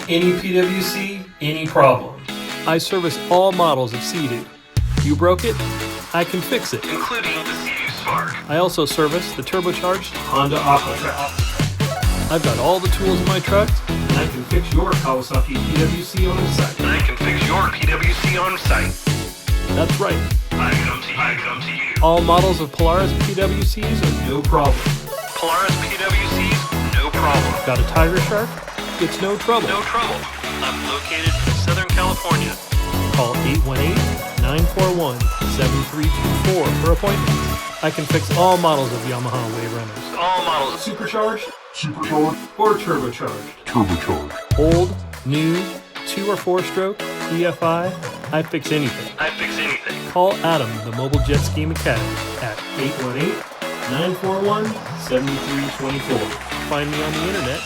Any PWC, any problem. I service all models of SeaDoo. You broke it? I can fix it. Including the SeaDoo Spark. I also service the turbocharged Honda Aquatrack. I've got all the tools in my truck, and I can fix your Kawasaki PWC on site. And I can fix your PWC on site. That's right. I come to you. All models of Polaris PWCs are no problem. Polaris PWCs, no problem. Got a Tigershark? It's no trouble. No trouble. I'm located in Southern California. Call 818-941-7324 for appointments. I can fix all models of Yamaha wave runners. All models. Supercharged, or turbocharged. Old, new, 2 or 4 stroke, EFI, I fix anything. I fix anything. Call Adam, the mobile jet ski mechanic, at 818-941-7324. Find me on the internet